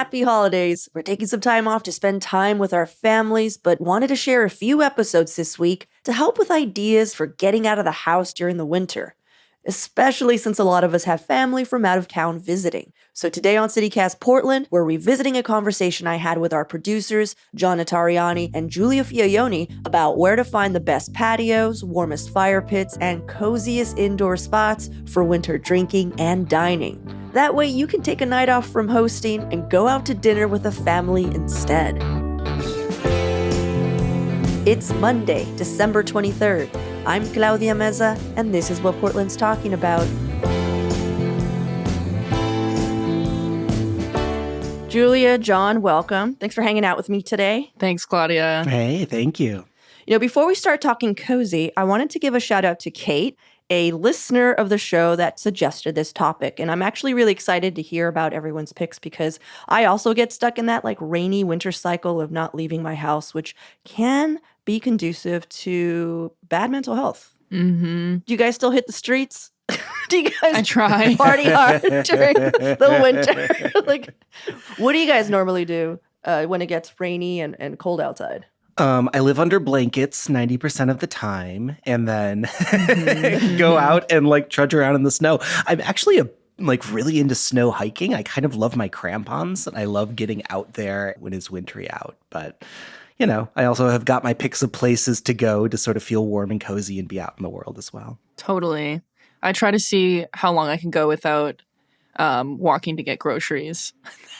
Happy holidays. We're taking some time off to spend time with our families, but wanted to share a few episodes this week to help with ideas for getting out of the house during the winter, especially since a lot of us have family from out of town visiting. So today on CityCast Portland, we're revisiting a conversation I had with our producers, John Notarianni and Giulia Fiaoni, about where to find the best patios, warmest fire pits, and coziest indoor spots for winter drinking and dining. That way you can take a night off from hosting and go out to dinner with a family instead. It's Monday, December 23rd. I'm Claudia Meza, and this is what Portland's talking about. Giulia, John, welcome. Thanks for hanging out with me today. Thanks, Claudia. Hey, thank you. Before we start talking cozy, I wanted to give a shout out to Kate, a listener of the show that suggested this topic. And I'm actually really excited to hear about everyone's picks because I also get stuck in that rainy winter cycle of not leaving my house, which can be conducive to bad mental health. Mm-hmm. Do you guys still hit the streets? Do you guys I try. party hard during the winter? What do you guys normally do when it gets rainy and cold outside? I live under blankets 90% of the time and then go out and trudge around in the snow. I'm actually really into snow hiking. I kind of love my crampons and I love getting out there when it's wintry out. But, I also have got my picks of places to go to sort of feel warm and cozy and be out in the world as well. Totally. I try to see how long I can go without walking to get groceries.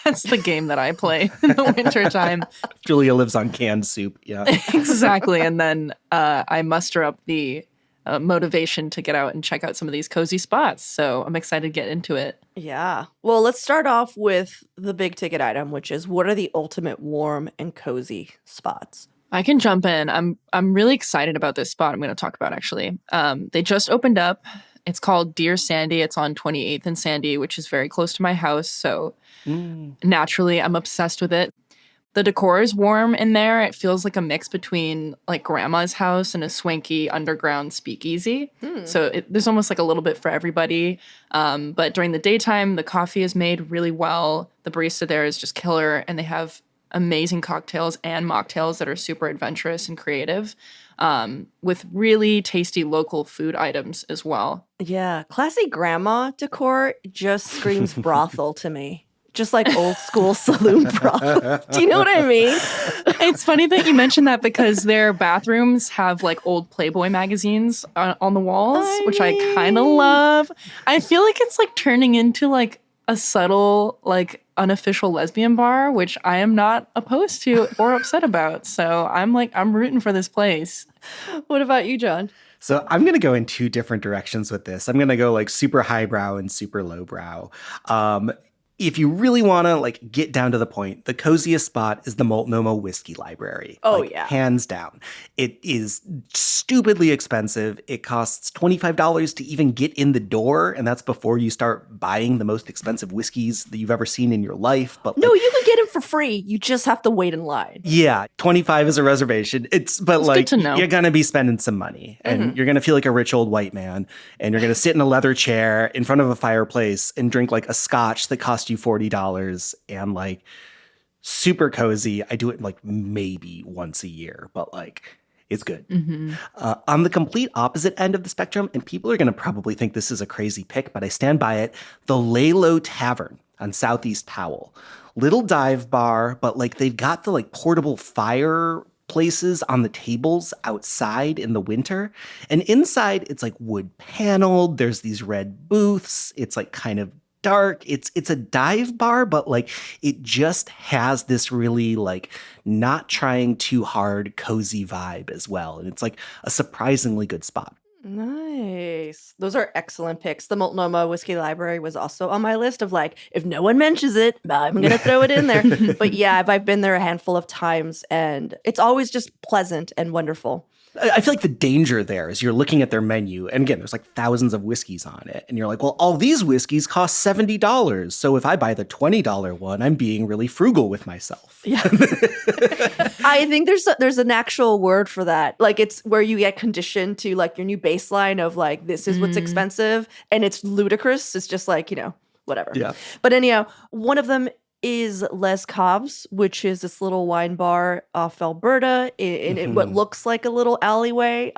That's the game that I play in the wintertime. Giulia lives on canned soup, yeah. Exactly. And then I muster up the motivation to get out and check out some of these cozy spots. So I'm excited to get into it. Yeah. Well, let's start off with the big ticket item, which is what are the ultimate warm and cozy spots? I can jump in. I'm really excited about this spot I'm going to talk about, actually. They just opened up. It's called Dear Sandy. It's on 28th and Sandy, which is very close to my house. So naturally, I'm obsessed with it. The decor is warm in there. It feels like a mix between grandma's house and a swanky underground speakeasy. So there's almost a little bit for everybody. But during the daytime, the coffee is made really well. The barista there is just killer. And they have amazing cocktails and mocktails that are super adventurous and creative. With really tasty local food items as well. Yeah, classy grandma decor just screams brothel to me. Just old school saloon brothel. Do you know what I mean? It's funny that you mentioned that because their bathrooms have old Playboy magazines on the walls, which I kind of love. I feel like it's turning into a subtle unofficial lesbian bar, which I am not opposed to or upset about. So I'm rooting for this place. What about you, John? So I'm going to go in two different directions with this. I'm going to go super highbrow and super lowbrow. If you really want to get down to the point, the coziest spot is the Multnomah Whiskey Library. Oh, yeah. Hands down. It is stupidly expensive. It costs $25 to even get in the door, and that's before you start buying the most expensive whiskeys that you've ever seen in your life. But no, you can get them for free. You just have to wait in line. Yeah, $25 is a reservation. It's good to know. You're going to be spending some money, and you're going to feel like a rich old white man, and you're going to sit in a leather chair in front of a fireplace and drink a scotch that costs you $40 and super cozy. I do it maybe once a year, but it's good. On the complete opposite end of the spectrum, and people are going to probably think this is a crazy pick, but I stand by it, the Lay Low Tavern on Southeast Powell. Little dive bar, but they've got the portable fire places on the tables outside in the winter. And inside it's wood paneled. There's these red booths. It's kind of dark. It's a dive bar, but it just has this really not trying too hard, cozy vibe as well. And it's a surprisingly good spot. Nice. Those are excellent picks. The Multnomah Whiskey Library was also on my list of if no one mentions it, I'm going to throw it in there. But yeah, I've been there a handful of times and it's always just pleasant and wonderful. I feel the danger there is you're looking at their menu, and again, there's thousands of whiskeys on it, and you're well, all these whiskeys cost $70, so if I buy the $20 one, I'm being really frugal with myself. Yeah. I think there's an actual word for that. It's where you get conditioned to your new baseline of this is what's expensive, and it's ludicrous. It's just whatever. Yeah. But anyhow, one of them is Les Cavs, which is this little wine bar off Alberta in what looks like a little alleyway,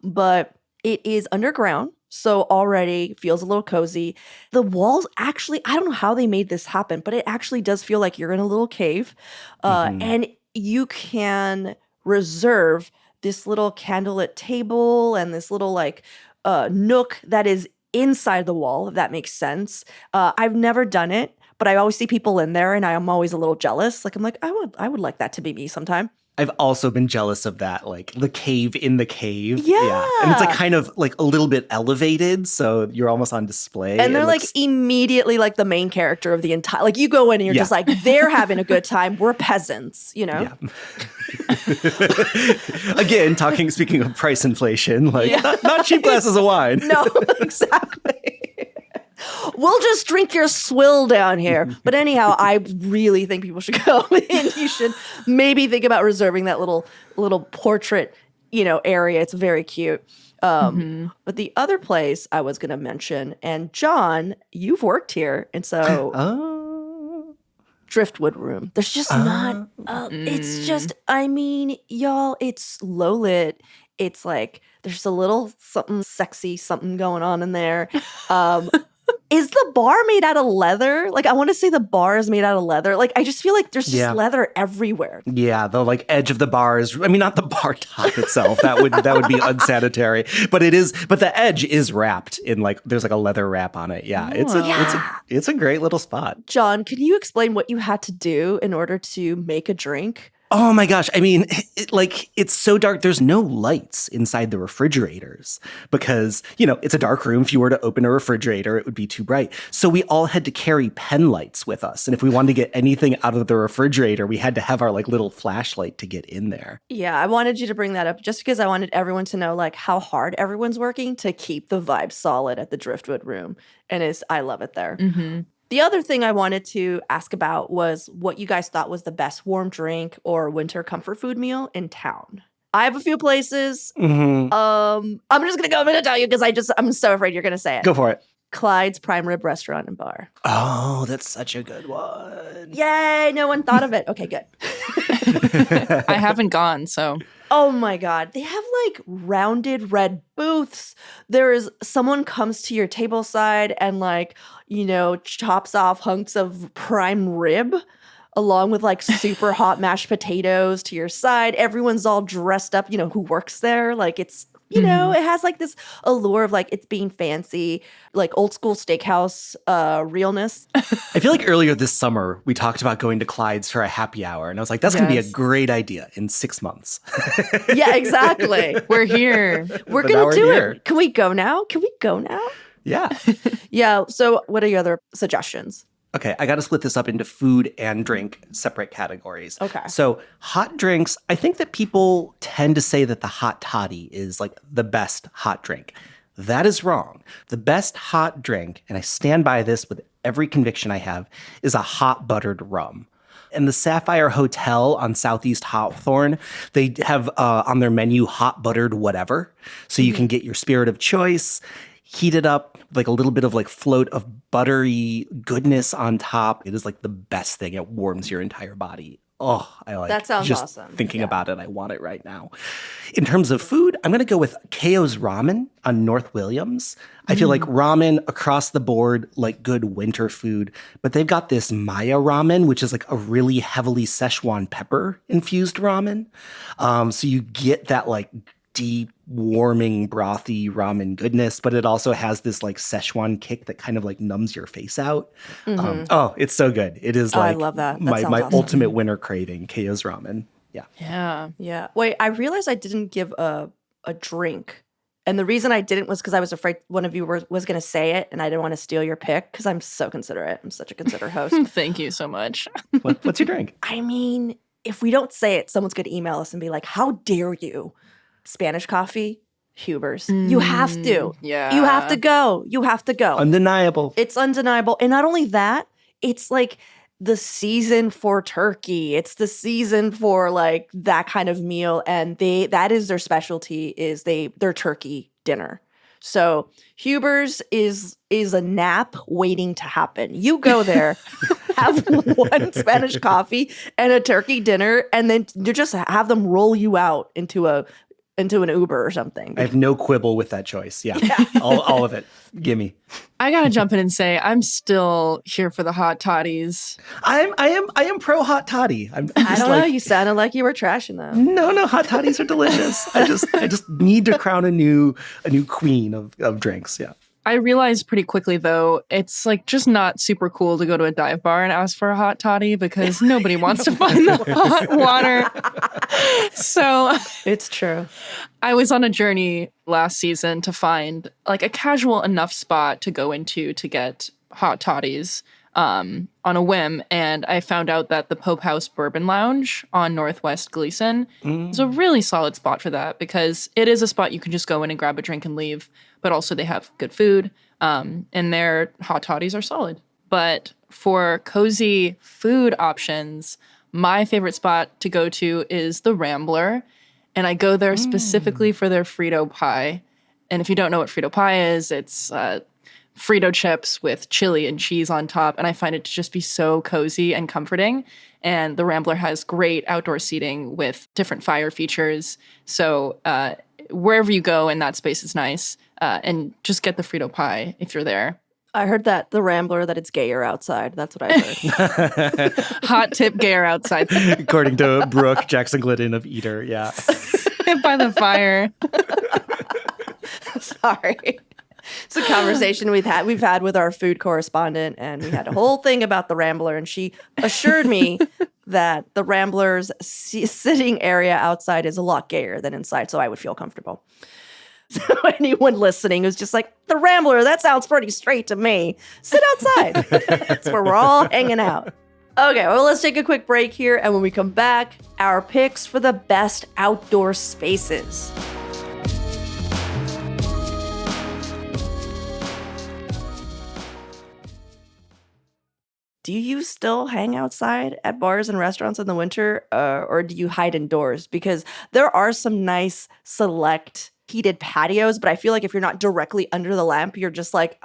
but it is underground. So already feels a little cozy. The walls actually, I don't know how they made this happen, but it actually does feel like you're in a little cave. And you can reserve this little candlelit table and this little like nook that is inside the wall, if that makes sense. I've never done it, but I always see people in there and I'm always a little jealous. Like I'm like, I would like that to be me sometime. I've also been jealous of that, like the cave in the cave. Yeah. And it's like kind of like a little bit elevated, so you're almost on display. And they're like immediately like the main character of the entire, like you go in and you're just like, they're having a good time. We're peasants, you know? Yeah. Again, speaking of price inflation, like not cheap glasses of wine. No, exactly. We'll just drink your swill down here. But anyhow, I really think people should go and you should maybe think about reserving that little portrait, area. It's very cute. But the other place I was going to mention, and John, you've worked here. And so Driftwood Room. There's just not, it's just, I mean, y'all, it's low lit. It's like, there's a little something sexy, something going on in there. Is the bar made out of leather? Like, I want to say the bar is made out of leather. Like, I just feel like there's just leather everywhere. Yeah, the like edge of the bar is, I mean, not the bar top itself. That would be unsanitary. But it is, but the edge is wrapped in like, there's like a leather wrap on it. Yeah, it's a great little spot. John, can you explain what you had to do in order to make a drink? Oh my gosh. I mean, it's so dark. There's no lights inside the refrigerators because, it's a dark room. If you were to open a refrigerator, it would be too bright. So we all had to carry pen lights with us. And if we wanted to get anything out of the refrigerator, we had to have our like little flashlight to get in there. Yeah, I wanted you to bring that up just because I wanted everyone to know like how hard everyone's working to keep the vibe solid at the Driftwood Room. And I love it there. Mm-hmm. The other thing I wanted to ask about was what you guys thought was the best warm drink or winter comfort food meal in town. I have a few places. Mm-hmm. I'm just going to tell you because I'm so afraid you're going to say it. Go for it. Clyde's Prime Rib Restaurant and Bar. Oh, that's such a good one. Yay, no one thought of it. Okay, good. I haven't gone, so. Oh my God. They have like rounded red booths. Someone comes to your table side and like, chops off hunks of prime rib along with like super hot mashed potatoes to your side. Everyone's all dressed up, who works there. Like it's, it has like this allure of like it's being fancy, like old school steakhouse realness. I feel like earlier this summer, we talked about going to Clyde's for a happy hour. And I was like, that's going to be a great idea in 6 months. Yeah, exactly. We're here. We're going to do it. Can we go now? Yeah. Yeah. So what are your other suggestions? Okay, I got to split this up into food and drink separate categories. Okay. So hot drinks, I think that people tend to say that the hot toddy is like the best hot drink. That is wrong. The best hot drink, and I stand by this with every conviction I have, is a hot buttered rum. And the Sapphire Hotel on Southeast Hawthorne, they have on their menu hot buttered whatever. So you can get your spirit of choice, heat it up, like a little bit of like float of buttery goodness on top. It is like the best thing. It warms your entire body. Oh, I like that. Sounds just awesome. Thinking about it, I want it right now. In terms of food, I'm going to go with Keo's Ramen on North Williams. I feel like ramen across the board, like good winter food. But they've got this Maya ramen, which is like a really heavily Szechuan pepper infused ramen. So you get that like deep, warming, brothy ramen goodness, but it also has this like Szechuan kick that kind of like numbs your face out. It's so good. It is like I love that. my awesome. ultimate winter craving, Keo's Ramen. Yeah. Yeah. Wait, I realized I didn't give a drink. And the reason I didn't was because I was afraid one of you was going to say it and I didn't want to steal your pick because I'm so considerate. I'm such a considerate host. Thank you so much. What's your drink? I mean, if we don't say it, someone's going to email us and be like, how dare you? Spanish coffee, Huber's. You have to. Yeah. You have to go. You have to go. Undeniable. It's undeniable. And not only that, it's like the season for turkey. It's the season for like that kind of meal. And that is their specialty is their turkey dinner. So Huber's is a nap waiting to happen. You go there. have one Spanish coffee and a turkey dinner, and then you just have them roll you out into an Uber or something. I have no quibble with that choice. Yeah. all of it. Gimme. I gotta jump in and say I'm still here for the hot toddies. I am pro hot toddy. I don't know. You sounded like you were trashing them. No, hot toddies are delicious. I just need to crown a new queen of drinks. Yeah. I realized pretty quickly, though, it's like just not super cool to go to a dive bar and ask for a hot toddy because nobody wants to find the hot water. So it's true. I was on a journey last season to find like a casual enough spot to go into to get hot toddies on a whim. And I found out that the Pope House Bourbon Lounge on Northwest Gleason is a really solid spot for that because it is a spot you can just go in and grab a drink and leave. But also they have good food, and their hot toddies are solid. But for cozy food options, my favorite spot to go to is the Rambler, and I go there specifically for their Frito pie. And if you don't know what Frito pie is, it's Frito chips with chili and cheese on top, and I find it to just be so cozy and comforting. And the Rambler has great outdoor seating with different fire features, so wherever you go in that space is nice. And just get the Frito pie if you're there. I heard that the Rambler, that it's gayer outside. That's what I heard. Hot tip, gayer outside. According to Brooke Jackson Glidden of Eater, yeah. By the fire. Sorry. It's a conversation we've had with our food correspondent, and we had a whole thing about the Rambler, and she assured me that the Rambler's sitting area outside is a lot gayer than inside, so I would feel comfortable. So anyone listening who's just like, the Rambler, that sounds pretty straight to me. Sit outside. That's where we're all hanging out. Okay, well, let's take a quick break here. And when we come back, our picks for the best outdoor spaces. Do you still hang outside at bars and restaurants in the winter, or do you hide indoors? Because there are some nice select heated patios, but I feel like if you're not directly under the lamp, you're just like,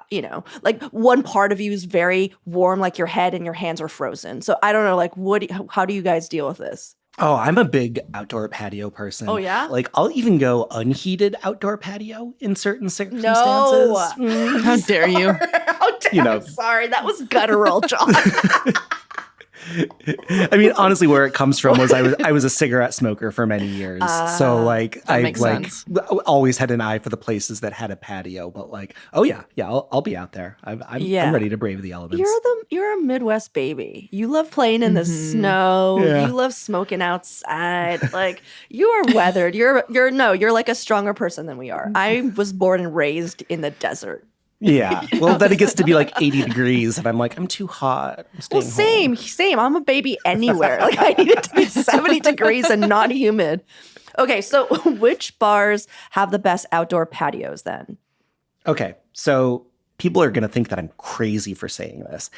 like one part of you is very warm, like your head and your hands are frozen. So I don't know, like how do you guys deal with this? Oh, I'm a big outdoor patio person. Oh, yeah? Like, I'll even go unheated outdoor patio in certain circumstances. No. How dare you? How dare I'm sorry, that was guttural, John. I mean, honestly, where it comes from was I was a cigarette smoker for many years, so like I always had an eye for the places that had a patio. But like, oh yeah, I'll be out there. I'm ready to brave the elements. You're a Midwest baby. You love playing in the snow. Yeah. You love smoking outside. Like you are weathered. You're like a stronger person than we are. I was born and raised in the desert. Yeah. Well, then it gets to be like 80 degrees, and I'm like, I'm too hot. I'm same. I'm a baby anywhere. Like I need it to be 70 degrees and not humid. Okay, so which bars have the best outdoor patios then? Okay, so people are going to think that I'm crazy for saying this.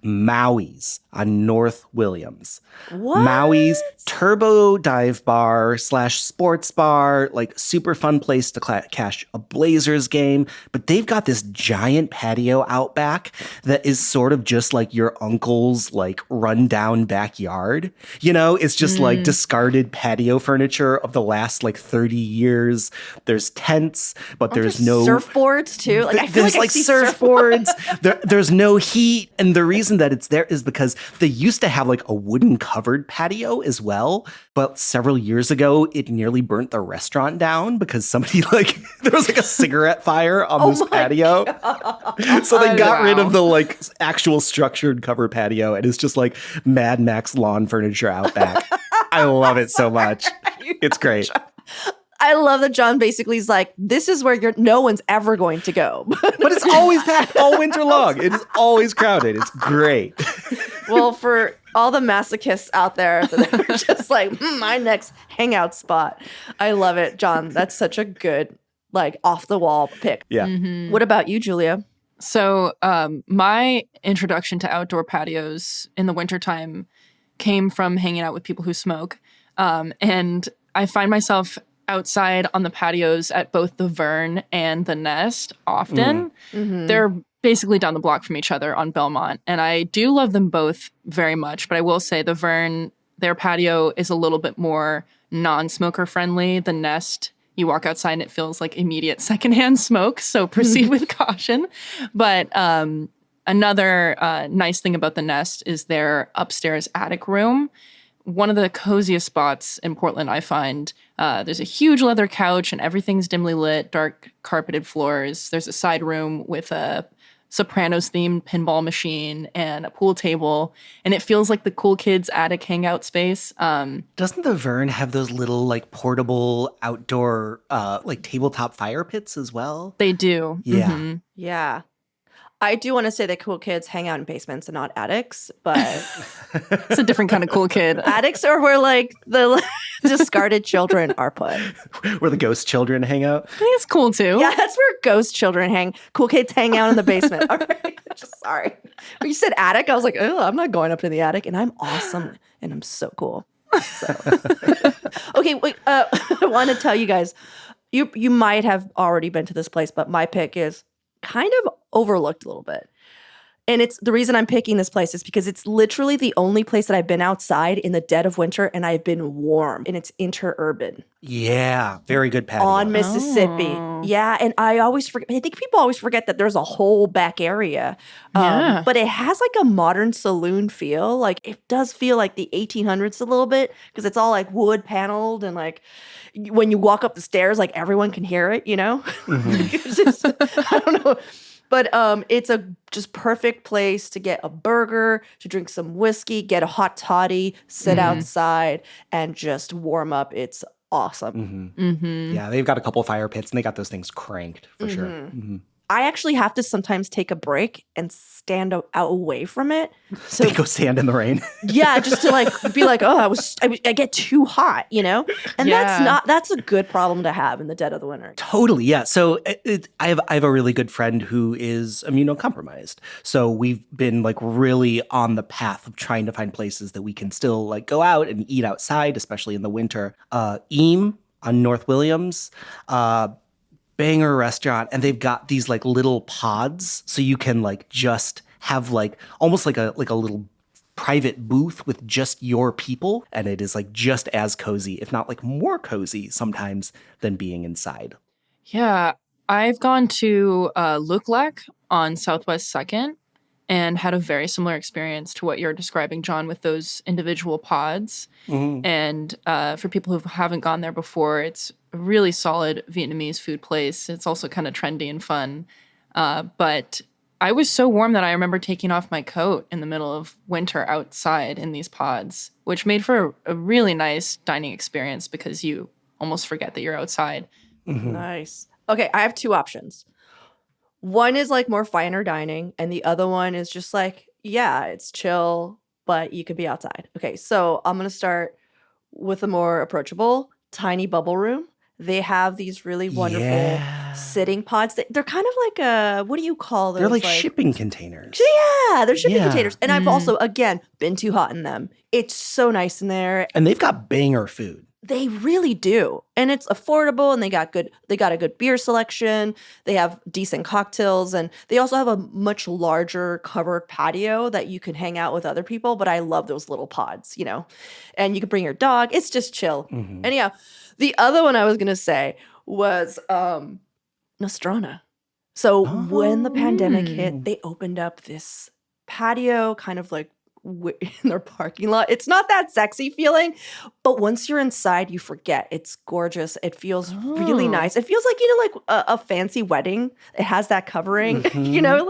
Maui's on North Williams. What? Maui's turbo dive bar / sports bar, like super fun place to cash a Blazers game. But they've got this giant patio out back that is sort of just like your uncle's like rundown backyard. It's just like discarded patio furniture of the last like 30 years. There's tents, but there's no surfboards too. Like I feel there's like surfboards. There's no heat, and the reason that it's there is because they used to have like a wooden covered patio as well, but several years ago it nearly burnt the restaurant down because somebody there was like a cigarette fire on this patio. So they got rid of the like actual structured cover patio, and it's just like Mad Max lawn furniture out back. I love it so much. It's great. I love that John basically is like, this is where no one's ever going to go. But it's always packed all winter long. It is always crowded. It's great. Well, for all the masochists out there that are just like, my next hangout spot. I love it, John. That's such a good, like, off-the-wall pick. Yeah. Mm-hmm. What about you, Julia? So my introduction to outdoor patios in the wintertime came from hanging out with people who smoke. And I find myself outside on the patios at both the Vern and the Nest often. Mm-hmm. They're basically down the block from each other on Belmont. And I do love them both very much, but I will say the Vern, their patio is a little bit more non-smoker friendly. The Nest, you walk outside and it feels like immediate secondhand smoke, so proceed with caution. But another nice thing about the Nest is their upstairs attic room. One of the coziest spots in Portland, I find. There's a huge leather couch and everything's dimly lit, dark carpeted floors. There's a side room with a Sopranos-themed pinball machine and a pool table, and it feels like the cool kids' attic hangout space. Doesn't the Vern have those little like portable outdoor like tabletop fire pits as well? They do. Yeah. Mhm. Yeah. I do want to say that cool kids hang out in basements and not attics, but It's a different kind of cool kid. attics are where like the discarded children are put. Where the ghost children hang out. It's cool too. Yeah, that's where ghost children hang. Cool kids hang out in the basement. All right. Just sorry. When you said attic, I was like, oh, I'm not going up to the attic. And I'm awesome. And I'm so cool. So. Okay, wait. I want to tell you guys, you might have already been to this place, but my pick is kind of overlooked a little bit. And it's the reason I'm picking this place is because it's literally the only place that I've been outside in the dead of winter and I've been warm, and it's interurban Yeah. Very good patio. on Mississippi. Oh. Yeah, and I always forget. I think people always forget that there's a whole back area. Yeah. But it has like a modern saloon feel. Like it does feel like the 1800s a little bit because it's all like wood paneled and like when you walk up the stairs, like everyone can hear it, you know? It's just, I don't know. But it's a just perfect place to get a burger, to drink some whiskey, get a hot toddy, sit outside, and just warm up. It's awesome. Yeah, they've got a couple fire pits and they got those things cranked for sure. Mm-hmm. I actually have to sometimes take a break and stand out away from it. So They go stand in the rain. yeah, just to like be like, oh, I get too hot, you know? And Yeah. that's a good problem to have in the dead of the winter. Totally, yeah. So I have a really good friend who is immunocompromised. So we've been like really on the path of trying to find places that we can still like go out and eat outside, especially in the winter. Eam on North Williams, banger restaurant, and they've got these like little pods, so you can like just have like almost like a little private booth with just your people, and it is like just as cozy, if not like more cozy sometimes than being inside. Yeah. I've gone to Looklac on Southwest 2nd and had a very similar experience to what you're describing, John, with those individual pods. And for people who haven't gone there before, it's a really solid Vietnamese food place. It's also kind of trendy and fun. But I was so warm that I remember taking off my coat in the middle of winter outside in these pods, which made for a really nice dining experience because you almost forget that you're outside. Nice. Okay, I have two options. One is like more finer dining, and the other one is just like, yeah, it's chill, but you could be outside. Okay, so I'm going to start with a more approachable tiny bubble room. They have these really wonderful Yeah. sitting pods. They're kind of like what do you call those? They're like shipping containers. Yeah, they're shipping Yeah. containers. And I've also, again, been too hot in them. It's so nice in there. And they've got banger food. They really do. And it's affordable, and they got a good beer selection. They have decent cocktails, and they also have a much larger covered patio that you can hang out with other people. But I love those little pods, you know. And you can bring your dog. It's just chill. Anyhow, the other one I was gonna say was Nostrana. So when the pandemic hit, they opened up this patio kind of like in their parking lot. It's not that sexy feeling, but once you're inside, you forget. It's gorgeous. It feels really nice. It feels like, you know, like a fancy wedding. It has that covering, you know?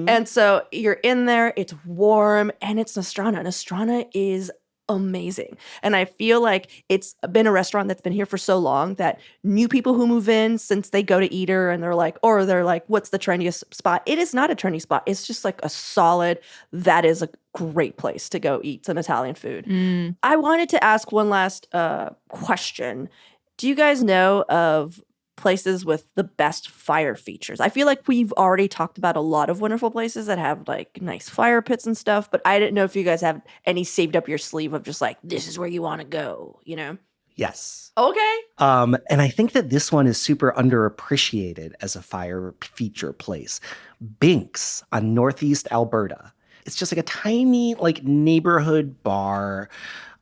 And so you're in there, it's warm, and it's Nostrana. Nostrana is amazing. And I feel like it's been a restaurant that's been here for so long that new people who move in, since they go to Eater and they're like, what's the trendiest spot? It is not a trendy spot. It's just like a solid, that is a great place to go eat some Italian food. I wanted to ask one last question. Do you guys know of places with the best fire features? I feel like we've already talked about a lot of wonderful places that have like nice fire pits and stuff, but I didn't know if you guys have any saved up your sleeve of just like, this is where you want to go, you know? Yes. Okay. And I think that this one is super underappreciated as a fire feature place. Binks on Northeast Alberta. It's just like a tiny like neighborhood bar.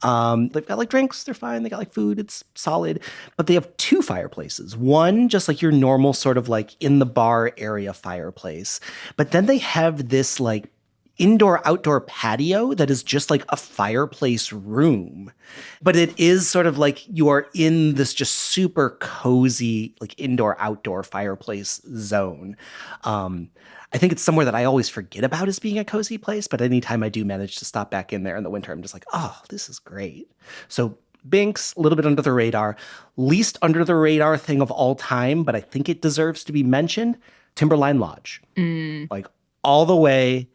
They've got like drinks, they're fine. They got like food, it's solid. But they have two fireplaces. One, just like your normal sort of like in the bar area fireplace. But then they have this like indoor-outdoor patio that is just like a fireplace room. But it is sort of like you are in this just super cozy, like indoor-outdoor fireplace zone. I think it's somewhere that I always forget about as being a cozy place, but anytime I do manage to stop back in there in the winter, I'm just like, oh, this is great. So Binks, a little bit under the radar. Least under the radar thing of all time, but I think it deserves to be mentioned, Timberline Lodge. Like all the way,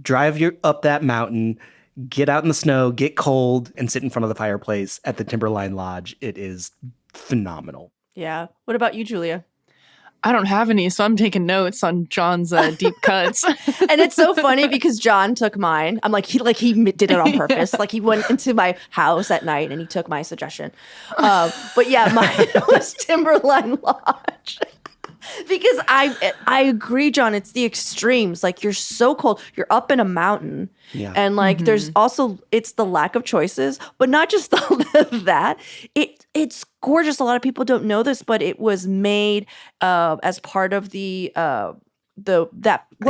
drive you up that mountain, get out in the snow, get cold, and sit in front of the fireplace at the Timberline Lodge. It is phenomenal. Yeah. What about you, Julia? I don't have any, so I'm taking notes on John's deep cuts. And it's so funny because John took mine. I'm like, he did it on purpose. Like he went into my house at night and he took my suggestion. But yeah, mine was Timberline Lodge. Because I agree, John. It's the extremes. Like you're so cold. You're up in a mountain, and like there's also it's the lack of choices, but not just that. It's gorgeous. A lot of people don't know this, but it was made as part of the what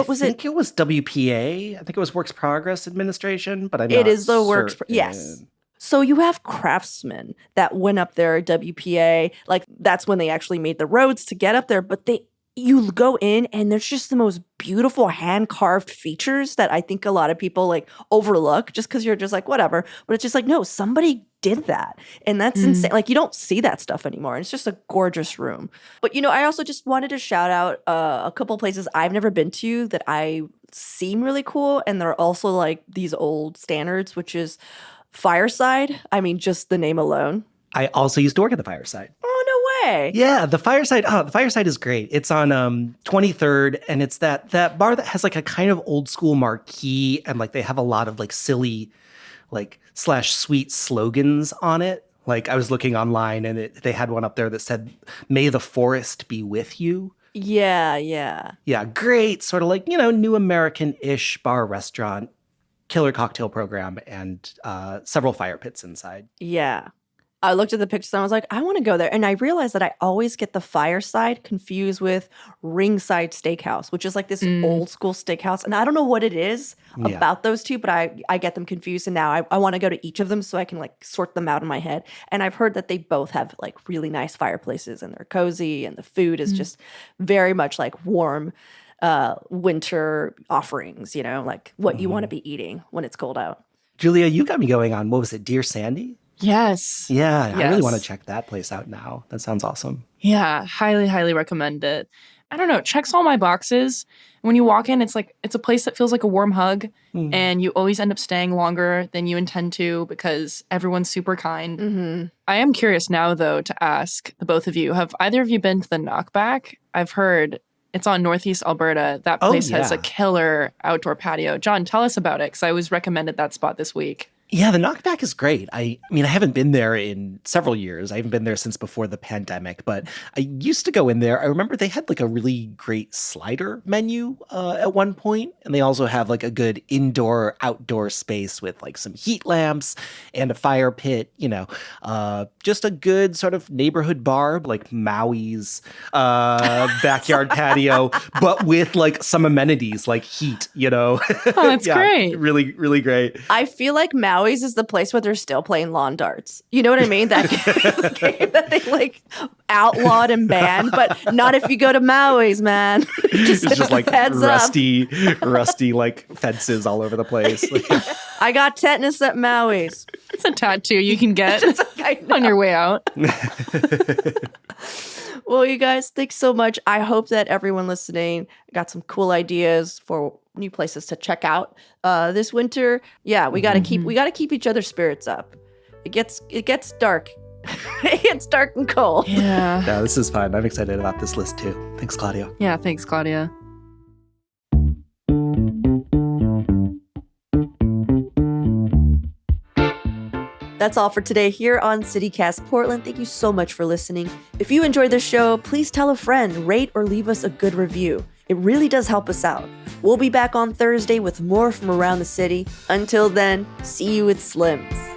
was it? I think it was WPA. I think it was Works Progress Administration, but It is the Works. Yes. So you have craftsmen that went up there at WPA. Like that's when they actually made the roads to get up there. But you go in and there's just the most beautiful hand carved features that I think a lot of people like overlook just because you're just like, whatever. But it's just like, no, somebody did that. And that's insane. Like you don't see that stuff anymore. It's just a gorgeous room. But I also just wanted to shout out a couple places I've never been to that I seem really cool. And they're also like these old standards, which is Fireside. I mean, just the name alone. I also used to work at the Fireside. Oh, no way. Yeah, the Fireside. Oh, the Fireside is great. It's on 23rd, and it's that bar that has like a kind of old school marquee, and like they have a lot of like silly, like / sweet slogans on it. Like I was looking online, and they had one up there that said, "May the forest be with you." Yeah. Yeah, great. Sort of like new American-ish bar restaurant. Killer cocktail program and several fire pits inside. Yeah. I looked at the pictures and I was like, I want to go there. And I realized that I always get the Fireside confused with Ringside Steakhouse, which is like this old school steakhouse. And I don't know what it is about those two, but I get them confused. And now I want to go to each of them so I can like sort them out in my head. And I've heard that they both have like really nice fireplaces and they're cozy and the food is just very much like warm winter offerings, like what you want to be eating when it's cold out. Julia, you got me going on, what was it, Dear Sandy? Yes. Yeah, yes. I really want to check that place out now. That sounds awesome. Yeah, highly, highly recommend it. I don't know, it checks all my boxes. When you walk in, it's a place that feels like a warm hug, and you always end up staying longer than you intend to because everyone's super kind. I am curious now, though, to ask the both of you, have either of you been to the Knockback? I've heard it's on Northeast Alberta. That place has a killer outdoor patio. John, tell us about it, because I was recommended that spot this week. Yeah, the Knockback is great. I mean, I haven't been there in several years. I haven't been there since before the pandemic, but I used to go in there. I remember they had like a really great slider menu at one point, and they also have like a good indoor-outdoor space with like some heat lamps and a fire pit, just a good sort of neighborhood bar, like Maui's backyard patio, but with like some amenities like heat, Oh, that's great. Really, really great. I feel like Maui's is the place where they're still playing lawn darts. You know what I mean? That game that they like outlawed and banned, but not if you go to Maui's, man. It's just like rusty like fences all over the place. I got tetanus at Maui's. It's a tattoo you can get on your way out. Well, you guys, thanks so much. I hope that everyone listening got some cool ideas for new places to check out this winter. Yeah, we gotta keep each other's spirits up. It gets dark. It gets dark and cold. Yeah. Yeah, this is fun. I'm excited about this list too. Thanks, Claudia. Yeah, thanks, Claudia. That's all for today here on CityCast Portland. Thank you so much for listening. If you enjoyed the show, please tell a friend, rate or leave us a good review. It really does help us out. We'll be back on Thursday with more from around the city. Until then, see you at Slim's.